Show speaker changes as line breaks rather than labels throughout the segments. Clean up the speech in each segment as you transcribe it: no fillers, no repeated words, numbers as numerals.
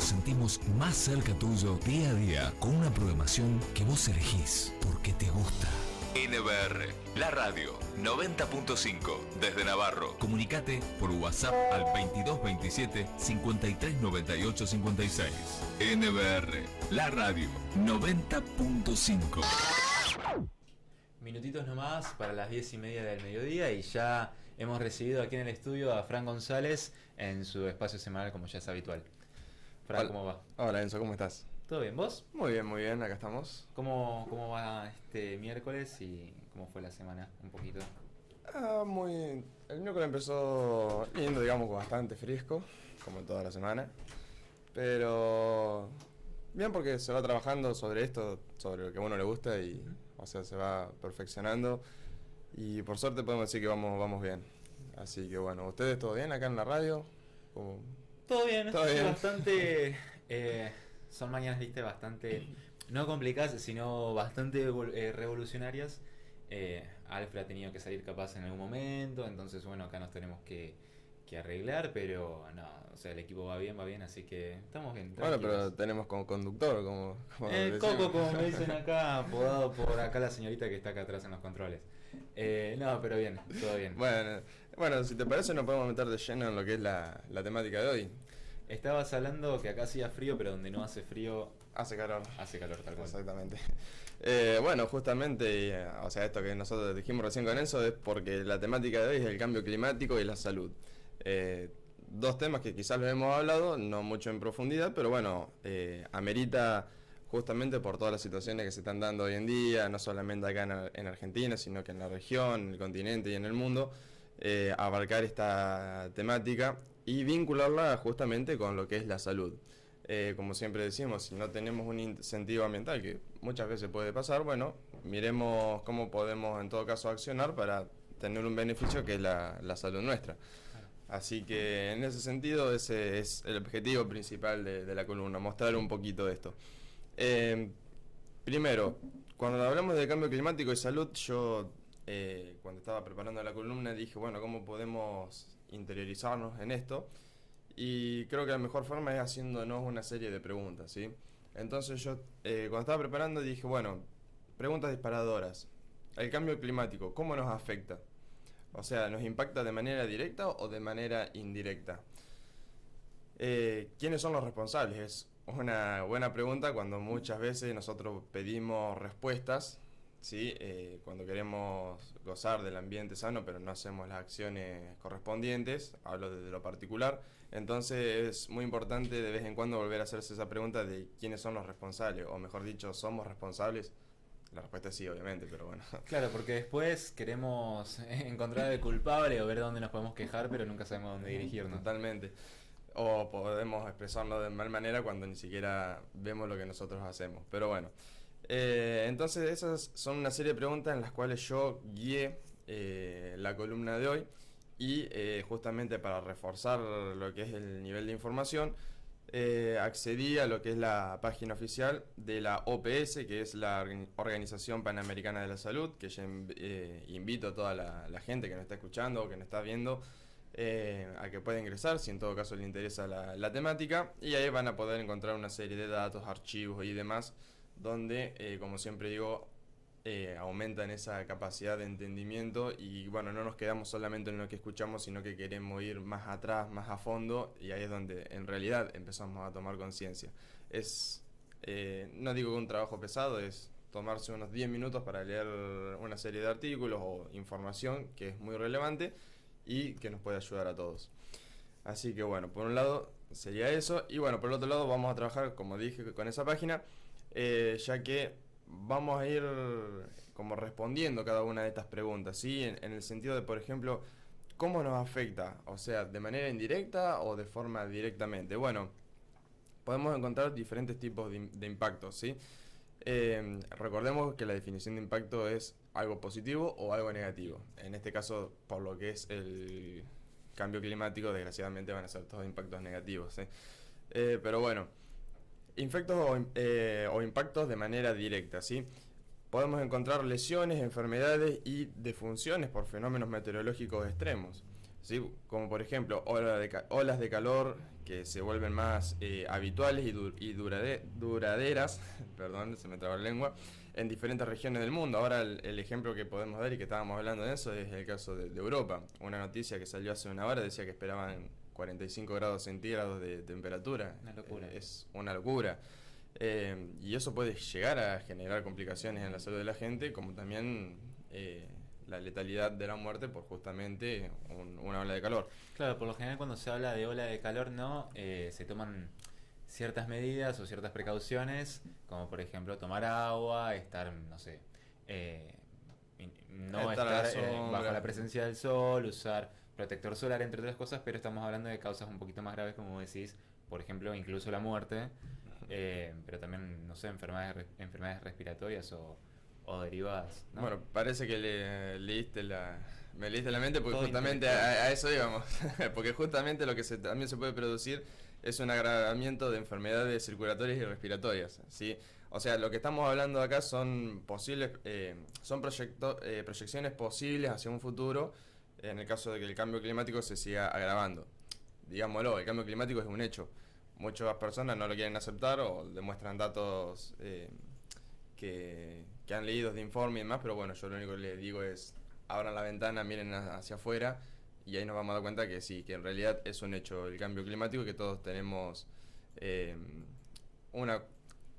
sentimos más cerca tuyo día a día con una programación que vos elegís porque te gusta. NBR, la radio 90.5 desde Navarro. Comunicate por WhatsApp al 2227 53 98 56. NBR, la radio 90.5.
Minutitos nomás para las 10:30 del mediodía y ya hemos recibido aquí en el estudio a Fran González en su espacio semanal como ya es habitual. Fran,
Hola.
¿cómo va?
Hola Enzo, ¿cómo estás?
¿Todo bien? ¿Vos?
Muy bien, acá estamos.
¿Cómo va este miércoles y cómo fue la semana? Un poquito.
El miércoles empezó lindo, digamos, bastante fresco, como toda la semana. Pero bien porque se va trabajando sobre esto, sobre lo que a uno le gusta y, o sea, se va perfeccionando. Y por suerte podemos decir que vamos bien. Así que bueno, ¿ustedes todo bien acá en la radio? ¿Cómo?
Todo bien,
¿Todo bien?
bastante... son mañanas, viste, bastante... No complicadas, sino bastante revolucionarias. Alfred ha tenido que salir capaz en algún momento, entonces bueno, acá nos tenemos que arreglar, pero no, o sea, el equipo va bien, así que estamos bien.
Bueno, pero tenemos como conductor, como
Coco, como me dicen acá, apodado por acá la señorita que está acá atrás en los controles. No, pero bien, todo bien.
Bueno, si te parece nos podemos meter de lleno en lo que es la temática de hoy.
Estabas hablando que acá hacía frío, pero donde no hace frío...
Hace calor.
Hace calor, tal cual.
Exactamente. Bueno, justamente, o sea, esto que nosotros dijimos recién con eso es porque la temática de hoy es el cambio climático y la salud. Dos temas que quizás los hemos hablado, no mucho en profundidad, pero bueno, amerita justamente por todas las situaciones que se están dando hoy en día, no solamente acá en Argentina, sino que en la región, en el continente y en el mundo, abarcar esta temática y vincularla justamente con lo que es la salud. Como siempre decimos, si no tenemos un incentivo ambiental, que muchas veces puede pasar, bueno, miremos cómo podemos en todo caso accionar para tener un beneficio que es la salud nuestra. Así que en ese sentido ese es el objetivo principal de la columna, mostrar un poquito de esto. Primero, cuando hablamos de cambio climático y salud, yo cuando estaba preparando la columna dije, bueno, ¿cómo podemos interiorizarnos en esto? Y creo que la mejor forma es haciéndonos una serie de preguntas, ¿sí? Entonces yo cuando estaba preparando dije, bueno, preguntas disparadoras. El cambio climático, ¿cómo nos afecta? O sea, ¿nos impacta de manera directa o de manera indirecta? ¿Quiénes son los responsables? Es una buena pregunta cuando muchas veces nosotros pedimos respuestas, ¿sí? Cuando queremos gozar del ambiente sano, pero no hacemos las acciones correspondientes, hablo desde lo particular. Entonces es muy importante de vez en cuando volver a hacerse esa pregunta de quiénes son los responsables, o mejor dicho, ¿somos responsables? La respuesta es sí, obviamente, pero bueno.
Claro, porque después queremos encontrar el culpable o ver dónde nos podemos quejar, pero nunca sabemos dónde dirigirnos.
Totalmente. O podemos expresarnos de mal manera cuando ni siquiera vemos lo que nosotros hacemos. Pero bueno. Entonces esas son una serie de preguntas en las cuales yo guié la columna de hoy. Y justamente para reforzar lo que es el nivel de información, accedí a lo que es la página oficial de la OPS, que es la Organización Panamericana de la Salud, que ya invito a toda la gente que nos está escuchando o que nos está viendo a que pueda ingresar si en todo caso le interesa la temática, y ahí van a poder encontrar una serie de datos, archivos y demás donde, como siempre digo, aumentan esa capacidad de entendimiento y bueno, no nos quedamos solamente en lo que escuchamos, sino que queremos ir más atrás, más a fondo, y ahí es donde en realidad empezamos a tomar conciencia. No digo que un trabajo pesado, es tomarse unos 10 minutos para leer una serie de artículos o información que es muy relevante y que nos puede ayudar a todos. Así que bueno, por un lado sería eso, y bueno, por el otro lado vamos a trabajar, como dije, con esa página, ya que vamos a ir como respondiendo cada una de estas preguntas, ¿sí? En el sentido de, por ejemplo, ¿cómo nos afecta? O sea, ¿de manera indirecta o de forma directamente? Bueno, podemos encontrar diferentes tipos de impactos, ¿sí? Recordemos que la definición de impacto es algo positivo o algo negativo. En este caso, por lo que es el cambio climático, desgraciadamente van a ser todos impactos negativos, ¿sí? Pero bueno, efectos o impactos de manera directa, ¿sí? Podemos encontrar lesiones, enfermedades y defunciones por fenómenos meteorológicos extremos, ¿sí? Como por ejemplo olas de calor que se vuelven más habituales y duraderas, perdón, se me traba la lengua, en diferentes regiones del mundo. Ahora el ejemplo que podemos dar y que estábamos hablando de eso es el caso de Europa. Una noticia que salió hace una hora decía que esperaban 45 grados centígrados de temperatura.
Una locura.
Es una locura. Y eso puede llegar a generar complicaciones en la salud de la gente, como también la letalidad de la muerte por justamente una ola de calor.
Claro, por lo general cuando se habla de ola de calor, no se toman ciertas medidas o ciertas precauciones, como por ejemplo tomar agua, estar, no sé, no estar bajo la presencia del sol, usar protector solar, entre otras cosas, pero estamos hablando de causas un poquito más graves, como decís, por ejemplo, incluso la muerte, pero también, no sé, enfermedades respiratorias o derivadas, ¿no?
Bueno, parece que me leíste la mente porque
Todo
justamente a eso íbamos. Porque justamente lo que también se puede producir es un agravamiento de enfermedades circulatorias y respiratorias, ¿sí? O sea, lo que estamos hablando acá son posibles, son proyecciones posibles hacia un futuro en el caso de que el cambio climático se siga agravando. Digámoslo, el cambio climático es un hecho. Muchas personas no lo quieren aceptar o demuestran datos que han leído de informe y demás, pero bueno, yo lo único que les digo es abran la ventana, miren hacia afuera y ahí nos vamos a dar cuenta que sí, que en realidad es un hecho el cambio climático y que todos tenemos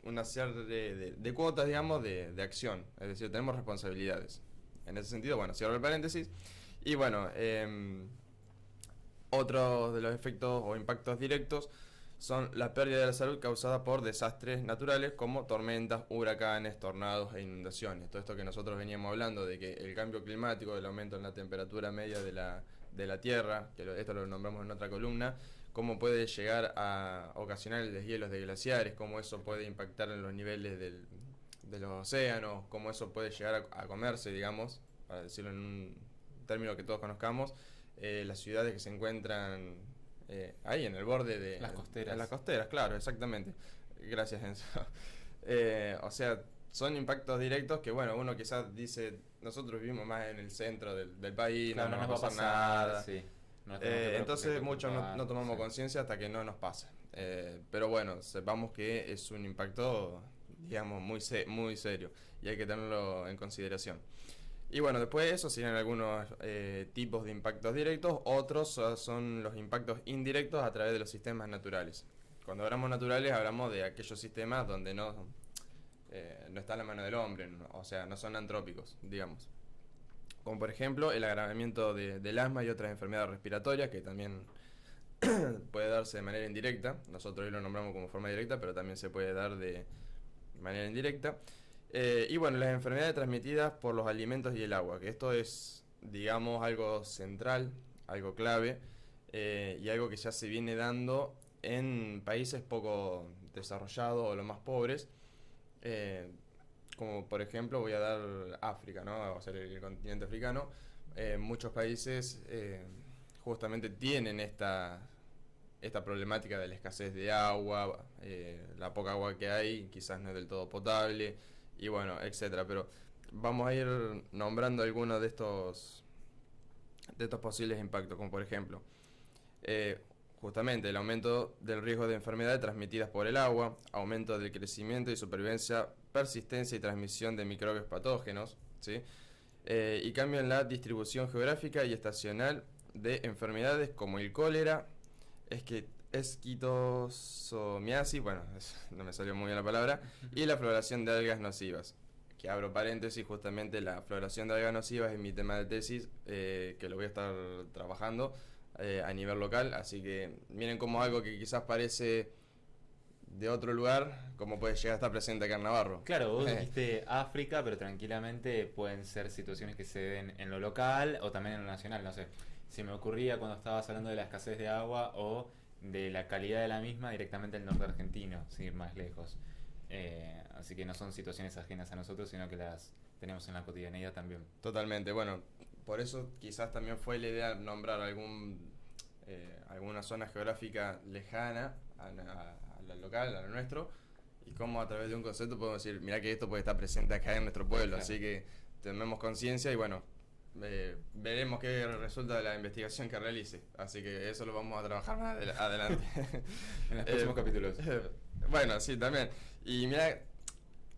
una serie de cuotas, digamos, de acción, es decir, tenemos responsabilidades. En ese sentido, bueno, cierro el paréntesis y bueno, otro de los efectos o impactos directos son la pérdida de la salud causada por desastres naturales como tormentas, huracanes, tornados e inundaciones. Todo esto que nosotros veníamos hablando de que el cambio climático, el aumento en la temperatura media de la Tierra, que esto lo nombramos en otra columna, cómo puede llegar a ocasionar el deshielo de glaciares, cómo eso puede impactar en los niveles de los océanos, cómo eso puede llegar a comerse, digamos, para decirlo en un término que todos conozcamos, las ciudades que se encuentran ahí en el borde de
las costeras.
En las costeras, claro, exactamente. Gracias, Enzo. O sea, son impactos directos que, bueno, uno quizás dice, nosotros vivimos más en el centro del país,
claro,
no nos va a pasar nada.
Sí.
Entonces muchos no tomamos conciencia hasta que no nos pasa. Pero bueno, sepamos que es un impacto, digamos, muy serio y hay que tenerlo en consideración. Y bueno, después de eso siguen algunos tipos de impactos directos, otros son los impactos indirectos a través de los sistemas naturales. Cuando hablamos naturales hablamos de aquellos sistemas donde no está la mano del hombre, o sea, no son antrópicos, digamos. Como por ejemplo el agravamiento del asma y otras enfermedades respiratorias que también puede darse de manera indirecta. Nosotros hoy lo nombramos como forma directa, pero también se puede dar de manera indirecta. Y bueno, las enfermedades transmitidas por los alimentos y el agua, que esto es, digamos, algo central, algo clave, y algo que ya se viene dando en países poco desarrollados o los más pobres, como por ejemplo voy a dar África, ¿no? O sea, el continente africano. Muchos países justamente tienen esta problemática de la escasez de agua, la poca agua que hay quizás no es del todo potable, y bueno, etcétera. Pero vamos a ir nombrando algunos de estos posibles impactos, como por ejemplo, justamente el aumento del riesgo de enfermedades transmitidas por el agua, aumento del crecimiento y supervivencia, persistencia y transmisión de microbios patógenos, ¿sí? Y cambio en la distribución geográfica y estacional de enfermedades como el cólera, esquistosomiasis, bueno, no me salió muy bien la palabra, y la floración de algas nocivas. Que abro paréntesis, justamente la floración de algas nocivas es mi tema de tesis, que lo voy a estar trabajando a nivel local, así que miren como algo que quizás parece de otro lugar, como puede llegar a estar presente acá en Navarro.
Claro, vos dijiste África, pero tranquilamente pueden ser situaciones que se den en lo local o también en lo nacional, no sé. Se me ocurría cuando estabas hablando de la escasez de agua o de la calidad de la misma directamente el norte argentino, sin ir más lejos. Así que no son situaciones ajenas a nosotros, sino que las tenemos en la cotidianidad también.
Totalmente, bueno, por eso quizás también fue la idea nombrar alguna zona geográfica lejana a la local, a lo nuestro, y cómo a través de un concepto podemos decir, mirá que esto puede estar presente acá en nuestro pueblo,
claro.
Así que tenemos conciencia y bueno, veremos qué resulta de la investigación que realice. Así que eso lo vamos a trabajar más adelante.
En los próximos capítulos.
Bueno, sí, también. Y mira,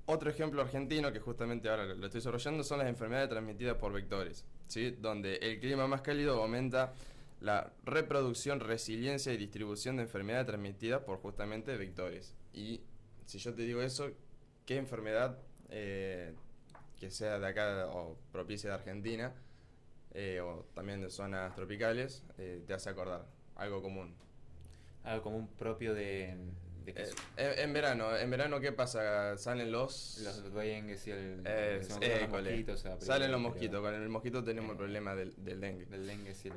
otro ejemplo argentino que justamente ahora lo estoy desarrollando son las enfermedades transmitidas por vectores, ¿sí? Donde el clima más cálido aumenta la reproducción, resiliencia y distribución de enfermedades transmitidas por justamente vectores. Y si yo te digo eso, ¿qué enfermedad que sea de acá o propicia de Argentina o también de zonas tropicales te hace acordar? Algo común.
Algo común propio de
En verano, ¿qué pasa? Salen los
dengues y
école.
los mosquitos.
Salen los mosquitos. Con el mosquito tenemos el problema del dengue.
Del dengue, sí.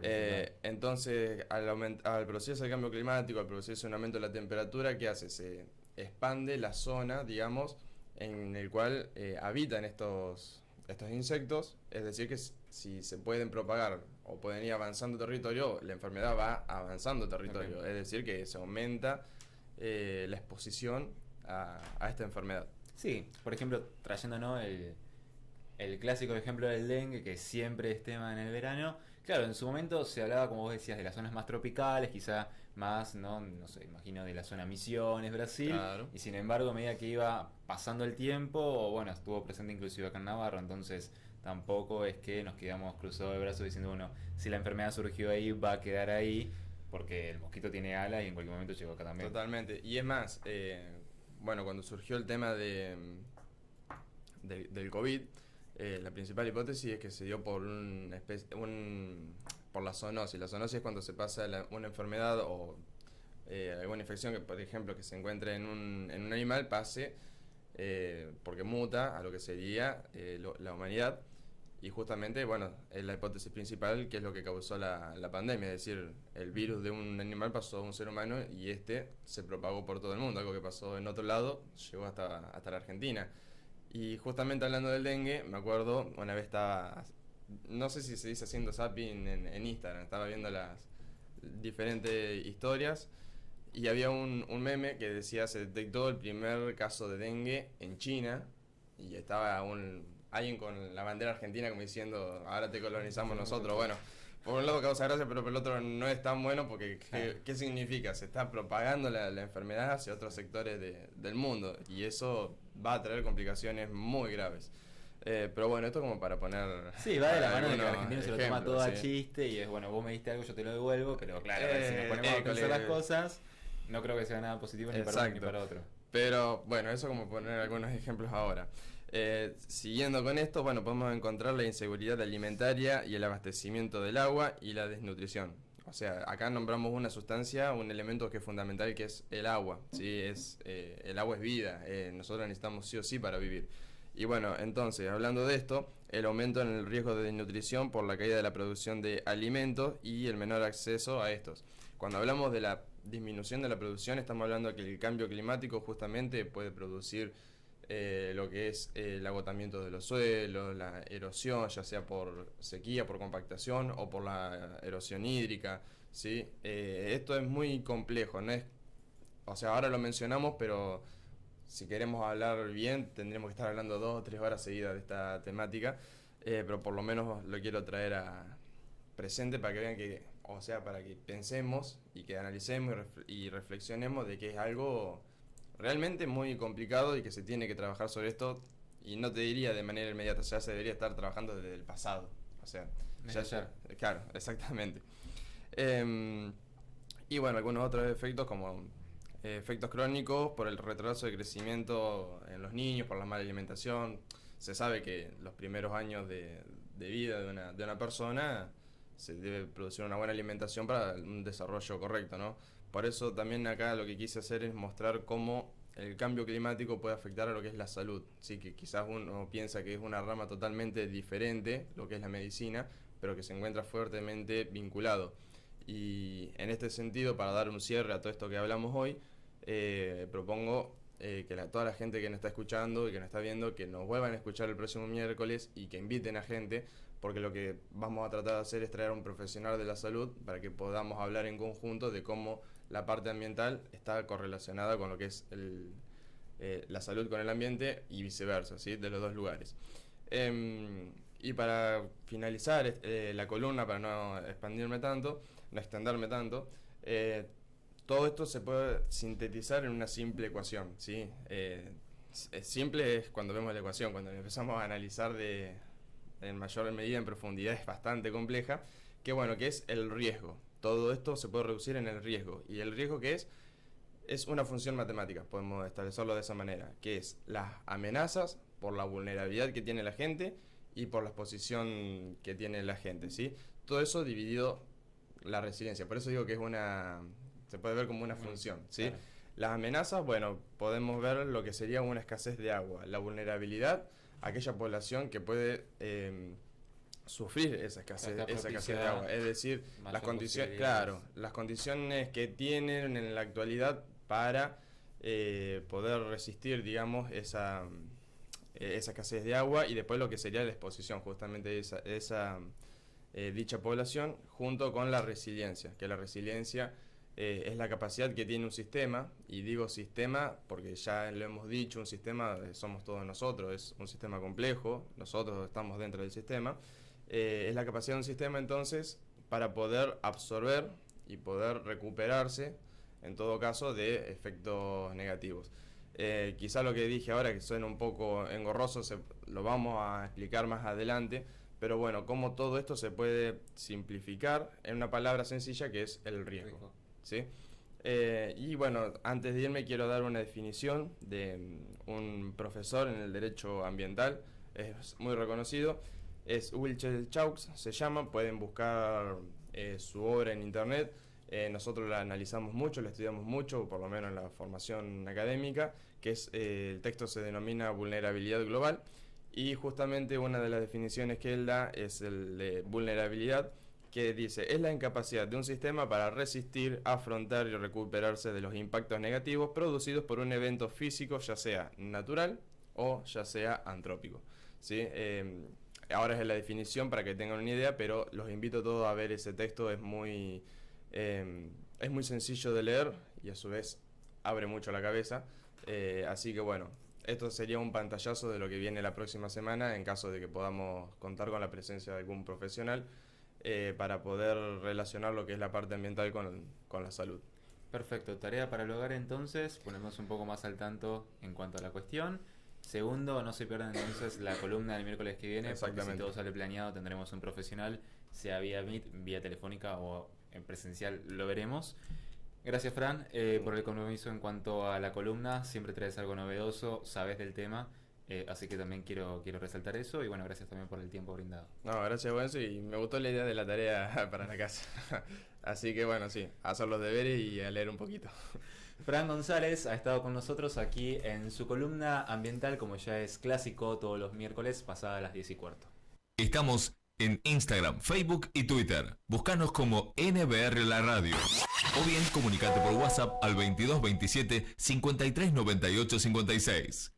Entonces, al proceso de cambio climático, al proceso de un aumento de la temperatura, ¿qué hace? Se expande la zona, digamos, en el cual habitan estos insectos. Es decir, que si se pueden propagar o pueden ir avanzando territorio, la enfermedad va avanzando territorio. Okay. Es decir, que se aumenta la exposición a esta enfermedad.
Sí, por ejemplo, trayéndonos el clásico ejemplo del dengue, que siempre es tema en el verano. Claro, en su momento se hablaba, como vos decías, de las zonas más tropicales, quizá más, no sé, imagino de la zona Misiones, Brasil. Claro. Y sin embargo, a medida que iba pasando el tiempo, bueno, estuvo presente inclusive acá en Navarro, entonces tampoco es que nos quedamos cruzados de brazos diciendo, bueno, si la enfermedad surgió ahí, va a quedar ahí, porque el mosquito tiene alas y en cualquier momento llegó acá también.
Totalmente. Y es más, bueno, cuando surgió el tema del COVID, la principal hipótesis es que se dio por por la zoonosis. La zoonosis es cuando se pasa una enfermedad o alguna infección que, por ejemplo, que se encuentre en un animal, pase porque muta a lo que sería la humanidad. Y justamente, bueno, es la hipótesis principal, que es lo que causó la pandemia. Es decir, el virus de un animal pasó a un ser humano y se propagó por todo el mundo. Algo que pasó en otro lado llegó hasta la Argentina. Y justamente hablando del dengue, me acuerdo, una vez estaba, no sé si se dice haciendo zapping en Instagram, estaba viendo las diferentes historias y había un meme que decía se detectó el primer caso de dengue en China y estaba alguien con la bandera argentina como diciendo, ahora te colonizamos nosotros. Bueno, por un lado causa gracia, pero por el otro no es tan bueno porque ¿qué significa? Se está propagando la enfermedad hacia otros sectores del mundo y eso va a traer complicaciones muy graves. Pero bueno, esto como para poner...
Sí, va de la mano de que el argentino se lo toma todo a chiste y es bueno, vos me diste algo, yo te lo devuelvo, pero claro, si nos ponemos a pensar las cosas, no creo que sea nada positivo ni para uno ni para otro.
Pero bueno, eso como poner algunos ejemplos ahora. Siguiendo con esto, bueno, podemos encontrar la inseguridad alimentaria y el abastecimiento del agua y la desnutrición. O sea, acá nombramos una sustancia, un elemento que es fundamental, que es el agua. ¿Sí? El agua es vida, nosotros necesitamos sí o sí para vivir. Y bueno, entonces, hablando de esto, el aumento en el riesgo de desnutrición por la caída de la producción de alimentos y el menor acceso a estos. Cuando hablamos de la disminución de la producción, estamos hablando de que el cambio climático justamente puede producir lo que es el agotamiento de los suelos, la erosión, ya sea por sequía, por compactación o por la erosión hídrica, ¿sí? Esto es muy complejo, no es, o sea, ahora lo mencionamos, pero si queremos hablar bien tendríamos que estar hablando 2 o 3 horas seguidas de esta temática, pero por lo menos lo quiero traer a presente para que vean que, o sea, para que pensemos y que analicemos y reflexionemos de que es algo realmente muy complicado y que se tiene que trabajar sobre esto, y no te diría de manera inmediata, ya se debería estar trabajando desde el pasado, o sea, claro, exactamente. Y bueno, algunos otros efectos como efectos crónicos por el retraso de crecimiento en los niños, por la mala alimentación. Se sabe que los primeros años de vida de una persona se debe producir una buena alimentación para un desarrollo correcto, ¿no? Por eso también acá lo que quise hacer es mostrar cómo el cambio climático puede afectar a lo que es la salud. Sí, que quizás uno piensa que es una rama totalmente diferente, lo que es la medicina, pero que se encuentra fuertemente vinculado. Y en este sentido, para dar un cierre a todo esto que hablamos hoy, propongo que toda la gente que nos está escuchando y que nos está viendo, que nos vuelvan a escuchar el próximo miércoles y que inviten a gente, porque lo que vamos a tratar de hacer es traer a un profesional de la salud para que podamos hablar en conjunto de cómo la parte ambiental está correlacionada con lo que es la salud con el ambiente y viceversa, ¿sí? De los dos lugares. Y para finalizar la columna, para no extenderme tanto, todo esto se puede sintetizar en una simple ecuación, ¿sí? Simple es cuando vemos la ecuación, cuando empezamos a analizar en mayor medida, en profundidad, es bastante compleja, que es el riesgo. Todo esto se puede reducir en el riesgo. ¿Y el riesgo qué es? Es una función matemática, podemos establecerlo de esa manera, que es las amenazas por la vulnerabilidad que tiene la gente y por la exposición que tiene la gente, ¿sí? Todo eso dividido la resiliencia. Por eso digo que se puede ver como una función, ¿sí? Claro. Las amenazas, podemos ver lo que sería una escasez de agua. La vulnerabilidad, aquella población que puede sufrir esa escasez de agua. Es decir, las condiciones que tienen en la actualidad para poder resistir, digamos, esa escasez de agua, y después lo que sería la exposición justamente de dicha población, junto con la resiliencia, que la resiliencia es la capacidad que tiene un sistema, y digo sistema porque ya lo hemos dicho, un sistema somos todos nosotros, es un sistema complejo, nosotros estamos dentro del sistema, es la capacidad de un sistema entonces para poder absorber y poder recuperarse en todo caso de efectos negativos. Quizá lo que dije ahora, que suena un poco engorroso, lo vamos a explicar más adelante, pero cómo todo esto se puede simplificar en una palabra sencilla que es el riesgo, ¿sí? Y antes de irme quiero dar una definición de un profesor en el derecho ambiental, es muy reconocido, es Wilhelm Schauks, se llama, pueden buscar su obra en internet. Nosotros la analizamos mucho, la estudiamos mucho, por lo menos en la formación académica, que es el texto se denomina Vulnerabilidad Global, y justamente una de las definiciones que él da es el de vulnerabilidad, que dice: es la incapacidad de un sistema para resistir, afrontar y recuperarse de los impactos negativos producidos por un evento físico, ya sea natural o ya sea antrópico, ¿sí? Ahora es la definición para que tengan una idea, pero los invito a todos a ver ese texto, es muy sencillo de leer y a su vez abre mucho la cabeza, así que esto sería un pantallazo de lo que viene la próxima semana en caso de que podamos contar con la presencia de algún profesional para poder relacionar lo que es la parte ambiental con la salud.
Perfecto, tarea para el hogar entonces, ponernos un poco más al tanto en cuanto a la cuestión. Segundo, no se pierdan entonces la columna del miércoles que viene, porque si todo sale planeado tendremos un profesional, sea vía Meet, vía telefónica o en presencial, lo veremos. Gracias, Fran, por el compromiso en cuanto a la columna. Siempre traes algo novedoso, sabes del tema, así que también quiero resaltar eso. Y gracias también por el tiempo brindado.
No, gracias, Wenzo, y me gustó la idea de la tarea para la casa. Así que sí, a hacer los deberes y a leer un poquito.
Fran González ha estado con nosotros aquí en su columna ambiental, como ya es clásico, todos los miércoles pasadas las 10:15.
Estamos en Instagram, Facebook y Twitter. Búscanos como NBR La Radio. O bien comunicate por WhatsApp al 2227 53 98 56.